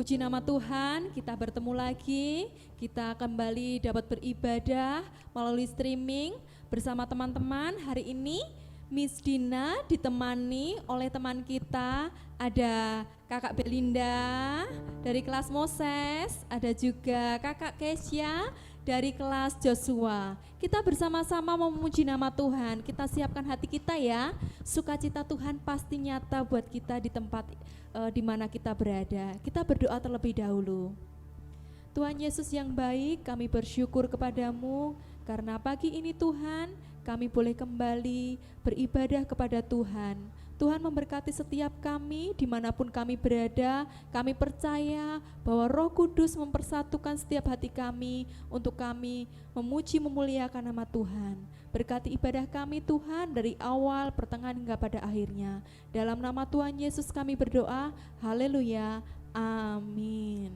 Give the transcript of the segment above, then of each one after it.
Puji nama Tuhan, kita bertemu lagi, kita kembali dapat beribadah melalui streaming bersama teman-teman. Hari ini Miss Dina ditemani oleh teman kita, ada Kakak Belinda dari kelas Moses, ada juga Kakak Kesya dari kelas Joshua. Kita bersama-sama memuji nama Tuhan, kita siapkan hati kita ya, sukacita Tuhan pasti nyata buat kita di tempat di mana kita berada. Kita berdoa terlebih dahulu. Tuhan Yesus yang baik, kami bersyukur kepadamu karena pagi ini Tuhan kami boleh kembali beribadah kepada Tuhan. Tuhan memberkati setiap kami dimanapun kami berada. Kami percaya bahwa Roh Kudus mempersatukan setiap hati kami untuk kami memuji memuliakan nama Tuhan. Berkati ibadah kami Tuhan dari awal, pertengahan hingga pada akhirnya. Dalam nama Tuhan Yesus kami berdoa, haleluya, amin.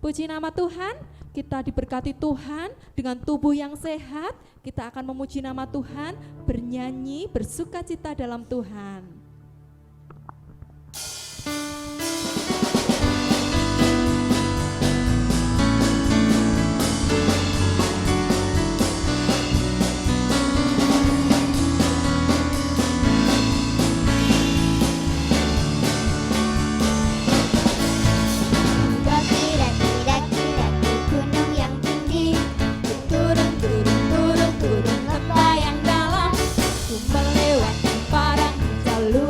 Puji nama Tuhan, kita diberkati Tuhan dengan tubuh yang sehat. Kita akan memuji nama Tuhan, bernyanyi, bersukacita dalam Tuhan. Melewati padang jalur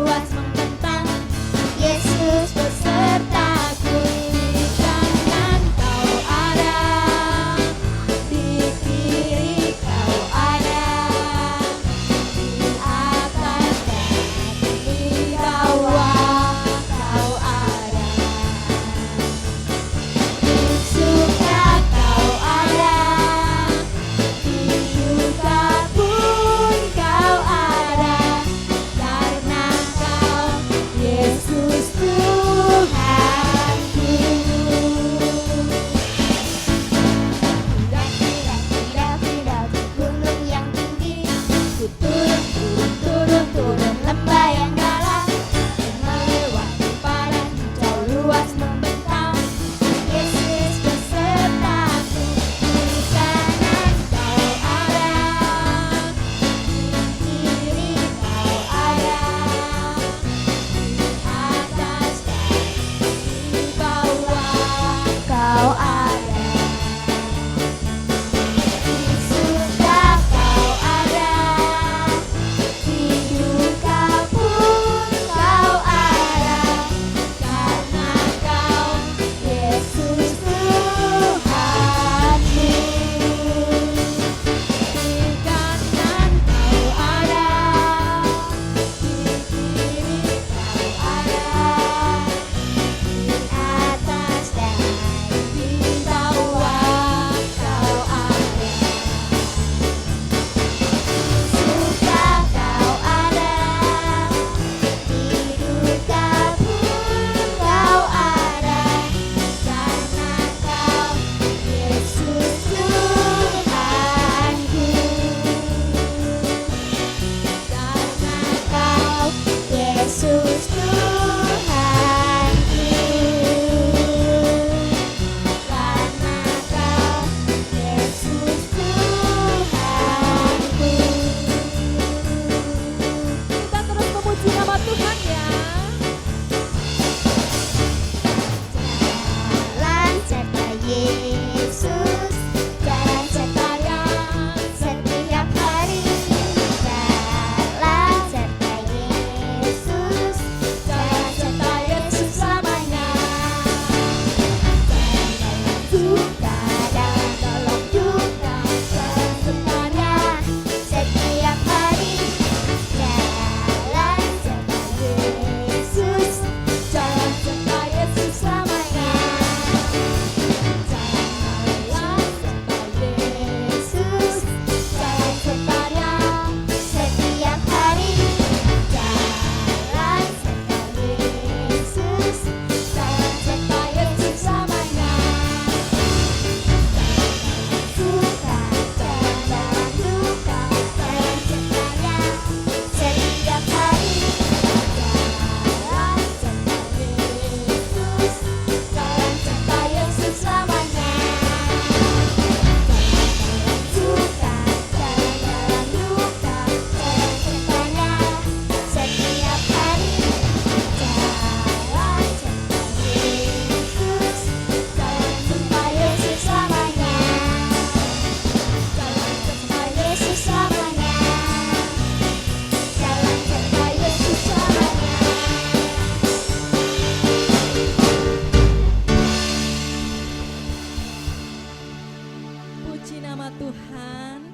Puji nama Tuhan.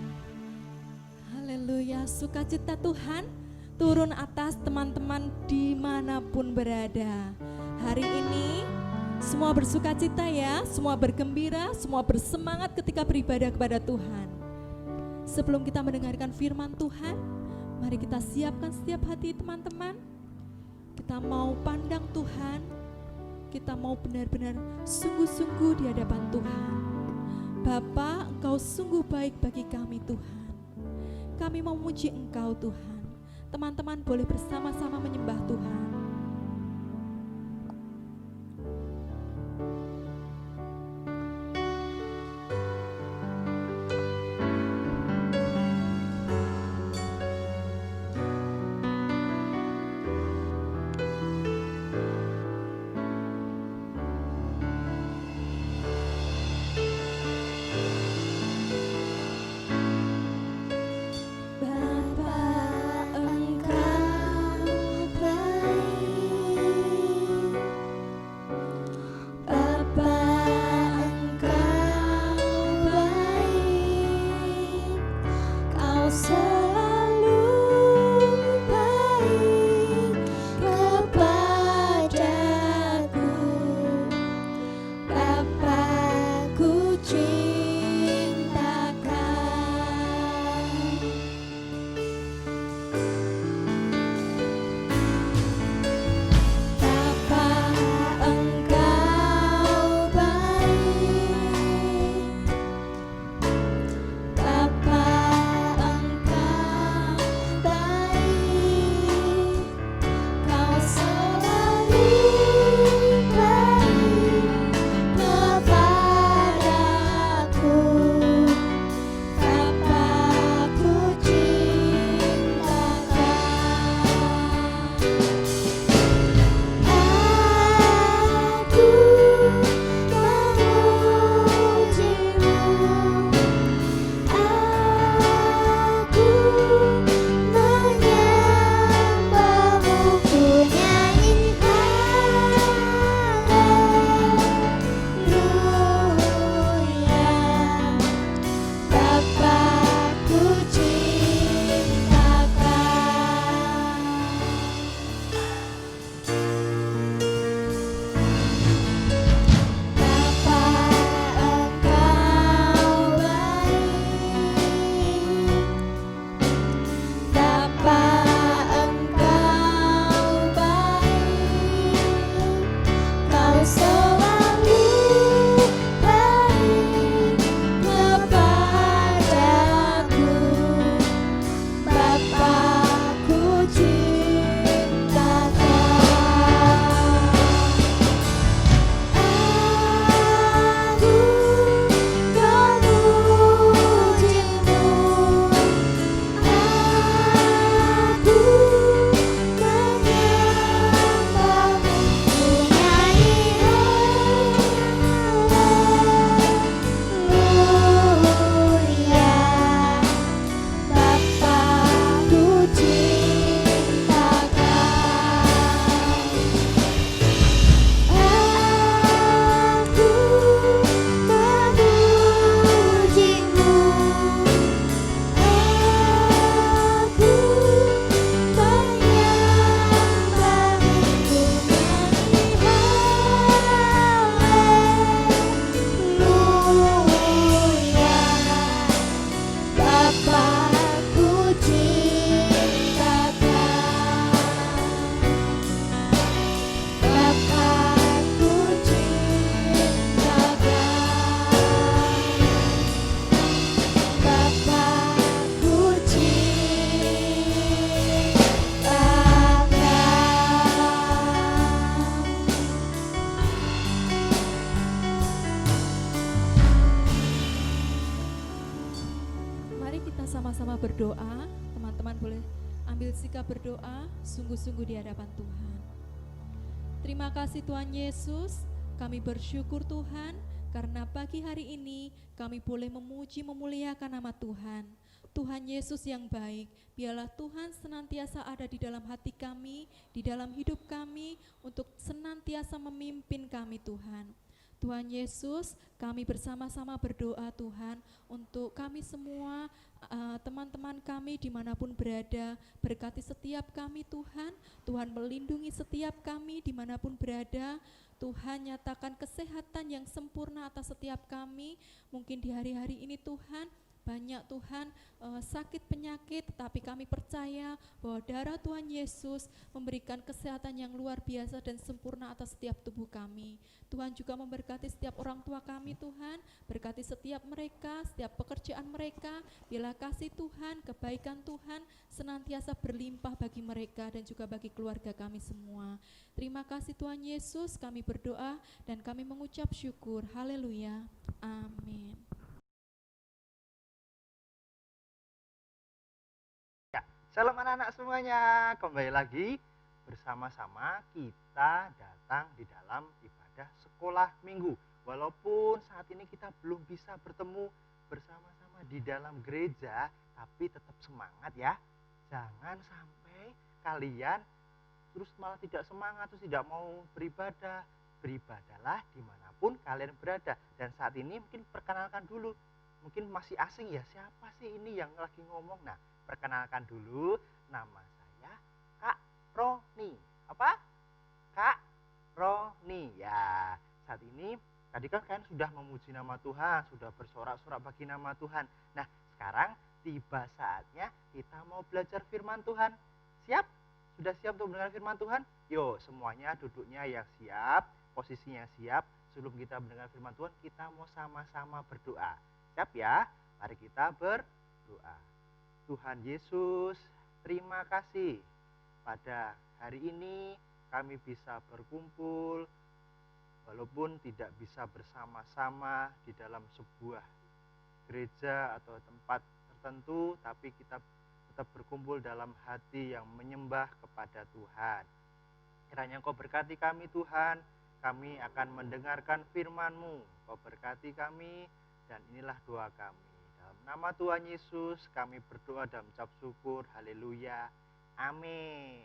Haleluya, sukacita Tuhan turun atas teman-teman dimanapun berada. Hari ini semua bersukacita ya, semua bergembira, semua bersemangat ketika beribadah kepada Tuhan. Sebelum kita mendengarkan firman Tuhan, mari kita siapkan setiap hati teman-teman. Kita mau pandang Tuhan, kita mau benar-benar sungguh-sungguh di hadapan Tuhan. Bapa, Engkau sungguh baik bagi kami Tuhan. Kami mau memuji Engkau Tuhan. Teman-teman boleh bersama-sama menyembah Tuhan. Sama-sama berdoa, teman-teman boleh ambil sikap berdoa sungguh-sungguh di hadapan Tuhan. Terima kasih Tuhan Yesus, kami bersyukur Tuhan karena pagi hari ini kami boleh memuji memuliakan nama Tuhan. Tuhan Yesus yang baik, biarlah Tuhan senantiasa ada di dalam hati kami, di dalam hidup kami untuk senantiasa memimpin kami Tuhan. Tuhan Yesus, kami bersama-sama berdoa Tuhan untuk kami semua, teman-teman kami dimanapun berada, berkati setiap kami Tuhan, Tuhan melindungi setiap kami dimanapun berada, Tuhan nyatakan kesehatan yang sempurna atas setiap kami, mungkin di hari-hari ini Tuhan, banyak Tuhan sakit penyakit, tetapi kami percaya bahwa darah Tuhan Yesus memberikan kesehatan yang luar biasa dan sempurna atas setiap tubuh kami. Tuhan juga memberkati setiap orang tua kami Tuhan, berkati setiap mereka, setiap pekerjaan mereka, bila kasih Tuhan, kebaikan Tuhan senantiasa berlimpah bagi mereka dan juga bagi keluarga kami semua. Terima kasih Tuhan Yesus, kami berdoa dan kami mengucap syukur. Haleluya. Amin. Shalom anak-anak semuanya, kembali lagi bersama-sama kita datang di dalam ibadah sekolah minggu. Walaupun saat ini kita belum bisa bertemu bersama-sama di dalam gereja, tapi tetap semangat ya. Jangan sampai kalian terus malah tidak semangat, terus tidak mau beribadah. Beribadahlah dimanapun kalian berada. Dan saat ini mungkin perkenalkan dulu, mungkin masih asing ya, siapa sih ini yang lagi ngomong. Nah, perkenalkan dulu, nama saya Kak Roni. Apa? Kak Roni. Ya, saat ini tadi kan kalian sudah memuji nama Tuhan, sudah bersorak-sorak bagi nama Tuhan. Nah, sekarang tiba saatnya kita mau belajar firman Tuhan. Siap? Sudah siap untuk mendengar firman Tuhan? Yuk, semuanya duduknya yang siap, posisinya siap. Sebelum kita mendengar firman Tuhan, kita mau sama-sama berdoa. Siap ya? Mari kita berdoa. Tuhan Yesus, terima kasih pada hari ini kami bisa berkumpul walaupun tidak bisa bersama-sama di dalam sebuah gereja atau tempat tertentu, tapi kita tetap berkumpul dalam hati yang menyembah kepada Tuhan. Kiranya Engkau berkati kami Tuhan, kami akan mendengarkan firman-Mu. Engkau berkati kami dan inilah doa kami. Nama Tuhan Yesus kami berdoa dan mengucap syukur. Haleluya. Amin.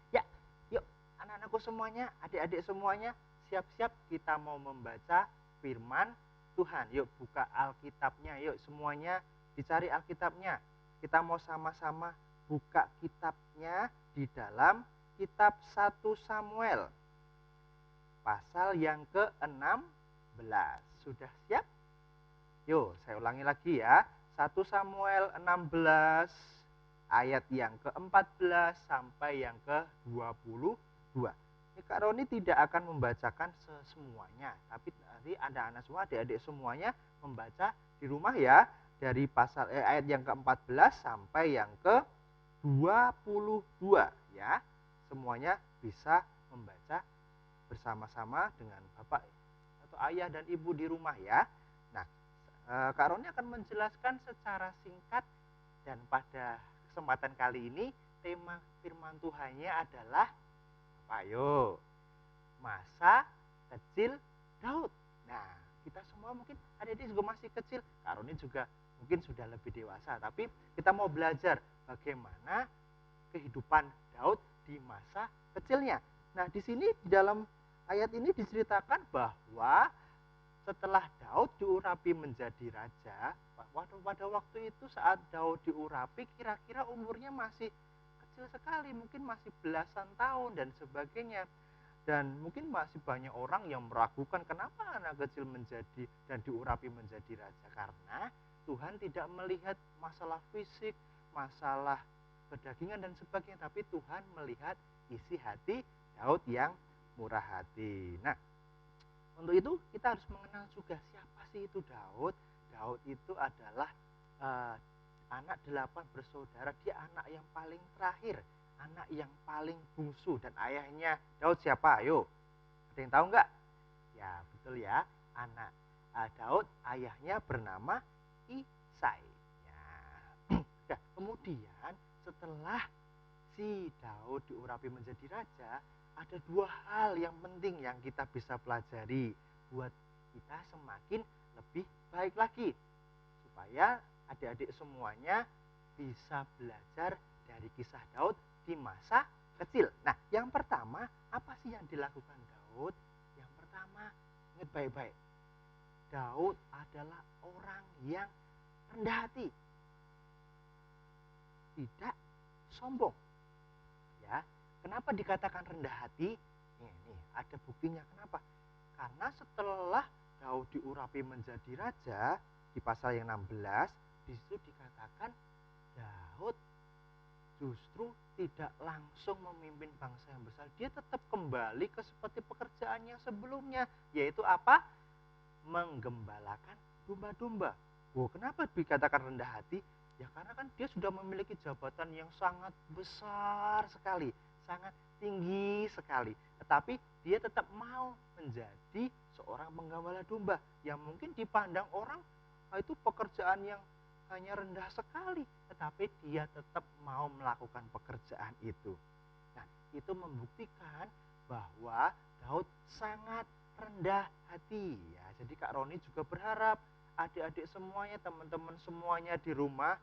Ya, yuk anak-anakku semuanya, adik-adik semuanya, siap-siap kita mau membaca firman Tuhan. Yuk buka Alkitabnya, yuk semuanya dicari Alkitabnya. Kita mau sama-sama buka kitabnya di dalam kitab 1 Samuel. Pasal yang ke-16. Sudah siap? Yuk, saya ulangi lagi ya. 1 Samuel 16 ayat yang ke-14 sampai yang ke-22. Ini Kak Roni tidak akan membacakan semuanya, tapi nanti anak-anak semua, adik-adik semuanya membaca di rumah ya, dari pasal ayat yang ke-14 sampai yang ke-22 ya. Semuanya bisa membaca bersama-sama dengan Bapak atau ayah dan ibu di rumah ya. Nah, Kak Roni akan menjelaskan secara singkat dan pada kesempatan kali ini tema firman Tuhannya adalah ayo masa kecil Daud. Nah, kita semua mungkin adik-adik juga masih kecil, Kak Roni juga mungkin sudah lebih dewasa, tapi kita mau belajar bagaimana kehidupan Daud di masa kecilnya. Nah, di sini di dalam ayat ini diceritakan bahwa setelah Daud diurapi menjadi raja, pada waktu itu saat Daud diurapi kira-kira umurnya masih kecil sekali, mungkin masih belasan tahun dan sebagainya. Dan mungkin masih banyak orang yang meragukan kenapa anak kecil menjadi dan diurapi menjadi raja, karena Tuhan tidak melihat masalah fisik, masalah perdagingan dan sebagainya, tapi Tuhan melihat isi hati Daud yang murah hati. Nah, untuk itu kita harus mengenal juga siapa sih itu Daud. Daud itu adalah anak 8 bersaudara. Dia anak yang paling terakhir, anak yang paling bungsu. Dan ayahnya Daud siapa? Ayo, ada yang tahu nggak? Ya betul ya, anak Daud ayahnya bernama Isai. Ya. Nah, kemudian setelah si Daud diurapi menjadi raja, ada 2 hal yang penting yang kita bisa pelajari buat kita semakin lebih baik lagi, supaya adik-adik semuanya bisa belajar dari kisah Daud di masa kecil. Nah, yang pertama, apa sih yang dilakukan Daud? Yang pertama, Ingat baik-baik. Daud adalah orang yang rendah hati, tidak sombong. Ya, kenapa dikatakan rendah hati? Nih, ada buktinya. Kenapa? Karena setelah Daud diurapi menjadi raja di pasal yang 16, di situ dikatakan Daud justru tidak langsung memimpin bangsa yang besar. Dia tetap kembali ke seperti pekerjaan yang sebelumnya, yaitu apa? Menggembalakan domba-domba. Kenapa dikatakan rendah hati? Ya karena kan dia sudah memiliki jabatan yang sangat besar sekali, sangat tinggi sekali. Tetapi dia tetap mau menjadi seorang penggembala domba yang mungkin dipandang orang itu pekerjaan yang hanya rendah sekali, tetapi dia tetap mau melakukan pekerjaan itu. Nah, itu membuktikan bahwa Daud sangat rendah hati ya. Jadi Kak Roni juga berharap adik-adik semuanya, teman-teman semuanya di rumah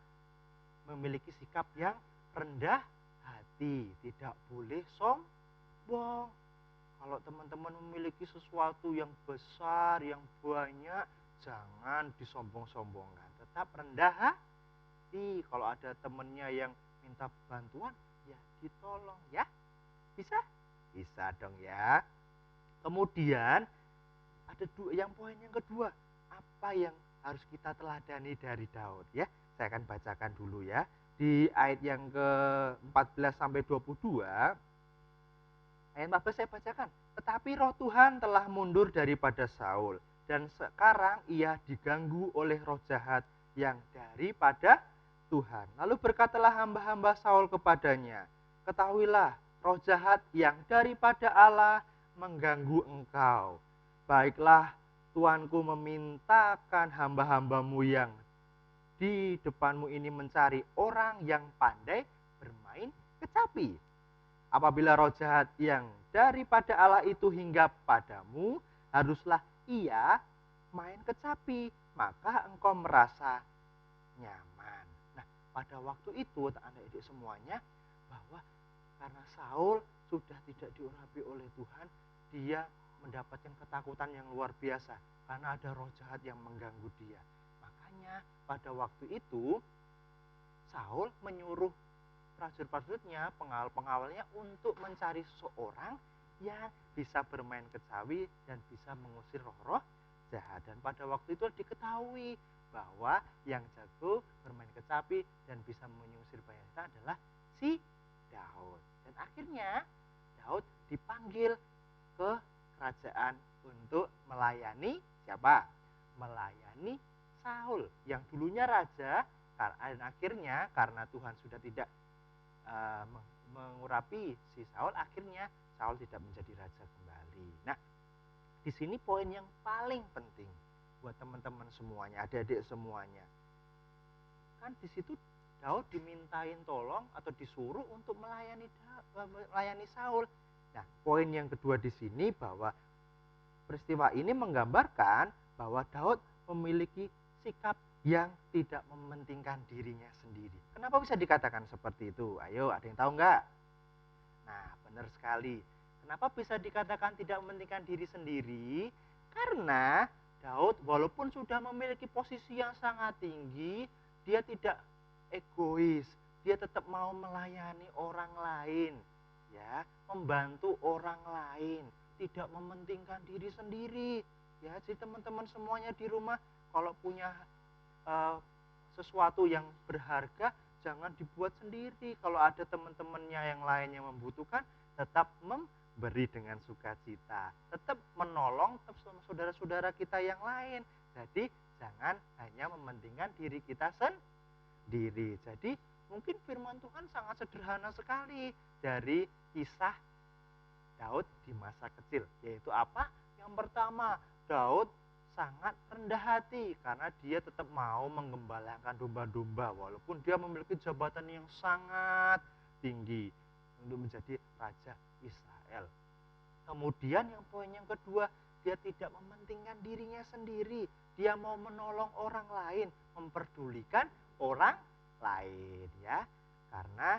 memiliki sikap yang rendah hati, tidak boleh sombong. Kalau teman-teman memiliki sesuatu yang besar, yang banyak, jangan disombong-sombongkan. Tetap rendah hati. Kalau ada temannya yang minta bantuan, ya ditolong ya. Bisa? Bisa dong ya. Kemudian ada poin yang kedua. Apa yang harus kita teladani dari Daud ya? Saya akan bacakan dulu ya. Di ayat yang ke-14 sampai 22. Ayat 14 saya bacakan. Tetapi roh Tuhan telah mundur daripada Saul, dan sekarang ia diganggu oleh roh jahat yang daripada Tuhan. Lalu berkatalah hamba-hamba Saul kepadanya, ketahuilah roh jahat yang daripada Allah mengganggu engkau. Baiklah, Tuanku memintakan hamba-hambamu yang di depanmu ini mencari orang yang pandai bermain kecapi. Apabila roh jahat yang daripada Allah itu hinggap padamu, haruslah ia main kecapi, maka engkau merasa nyaman. Nah, pada waktu itu, adik-adik semuanya, bahwa karena Saul sudah tidak diurapi oleh Tuhan, dia mendapatkan ketakutan yang luar biasa, karena ada roh jahat yang mengganggu dia. Makanya pada waktu itu, Saul menyuruh prajurit-prajuritnya, pengawal-pengawalnya untuk mencari seseorang yang bisa bermain kecapi dan bisa mengusir roh-roh jahat. Dan pada waktu itu diketahui bahwa yang jago bermain kecapi dan bisa mengusir bahaya adalah si Daud. Dan akhirnya Daud dipanggil ke kerajaan untuk melayani siapa? Melayani Saul yang dulunya raja. Dan akhirnya karena Tuhan sudah tidak mengurapi si Saul, akhirnya Saul tidak menjadi raja kembali. Nah, di sini poin yang paling penting buat teman-teman semuanya, adik-adik semuanya. Kan di situ Daud dimintain tolong atau disuruh untuk melayani Saul. Nah, poin yang kedua di sini bahwa peristiwa ini menggambarkan bahwa Daud memiliki sikap yang tidak mementingkan dirinya sendiri. Kenapa bisa dikatakan seperti itu? Ayo, ada yang tahu nggak? Nah, benar sekali. Kenapa bisa dikatakan tidak mementingkan diri sendiri? Karena Daud walaupun sudah memiliki posisi yang sangat tinggi, dia tidak egois. Dia tetap mau melayani orang lain, ya, membantu orang lain, tidak mementingkan diri sendiri. Ya, jadi teman-teman semuanya di rumah kalau punya sesuatu yang berharga, jangan dibuat sendiri. Kalau ada teman-temannya yang lain yang membutuhkan, tetap memberi dengan sukacita, tetap menolong saudara-saudara kita yang lain. Jadi jangan hanya mementingkan diri kita sendiri. Jadi mungkin firman Tuhan sangat sederhana sekali dari kisah Daud di masa kecil, yaitu apa? Yang pertama, Daud sangat rendah hati karena dia tetap mau menggembalakan domba-domba walaupun dia memiliki jabatan yang sangat tinggi untuk menjadi raja Israel. Kemudian yang poin yang kedua, dia tidak mementingkan dirinya sendiri. Dia mau menolong orang lain, memperdulikan orang lain ya. Karena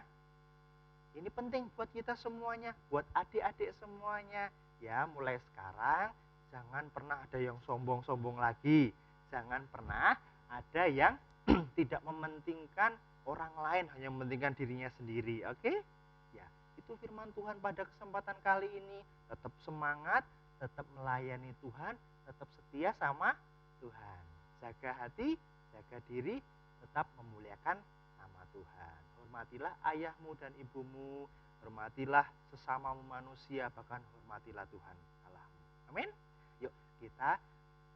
ini penting buat kita semuanya, buat adik-adik semuanya ya. Mulai sekarang Jangan pernah ada yang sombong-sombong lagi. Jangan pernah ada yang tidak mementingkan orang lain, hanya mementingkan dirinya sendiri. Oke? Ya, itu firman Tuhan pada kesempatan kali ini. Tetap semangat, tetap melayani Tuhan, tetap setia sama Tuhan. Jaga hati, jaga diri, tetap memuliakan nama Tuhan. Hormatilah ayahmu dan ibumu, hormatilah sesama manusia, bahkan hormatilah Tuhan Allahmu. Amin. Yuk kita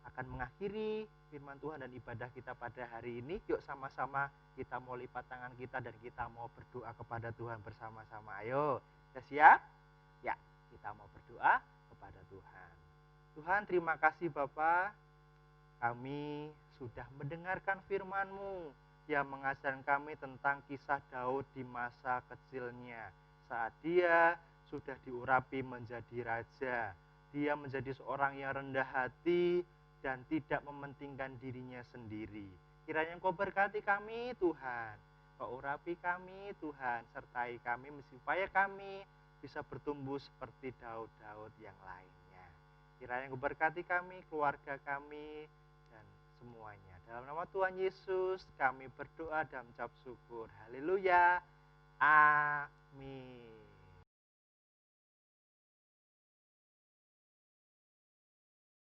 akan mengakhiri firman Tuhan dan ibadah kita pada hari ini. Yuk sama-sama kita mau lipat tangan kita dan kita mau berdoa kepada Tuhan bersama-sama. Ayo, sudah siap? Ya, kita mau berdoa kepada Tuhan. Tuhan, terima kasih Bapa, kami sudah mendengarkan firman-Mu yang mengajarkan kami tentang kisah Daud di masa kecilnya. Saat dia sudah diurapi menjadi raja, dia menjadi seorang yang rendah hati dan tidak mementingkan dirinya sendiri. Kiranya Engkau berkati kami Tuhan, Kau urapi kami Tuhan, sertai kami supaya kami bisa bertumbuh seperti Daud-Daud yang lainnya. Kiranya Engkau berkati kami, keluarga kami, dan semuanya. Dalam nama Tuhan Yesus kami berdoa dan mengucap syukur. Haleluya. Amin.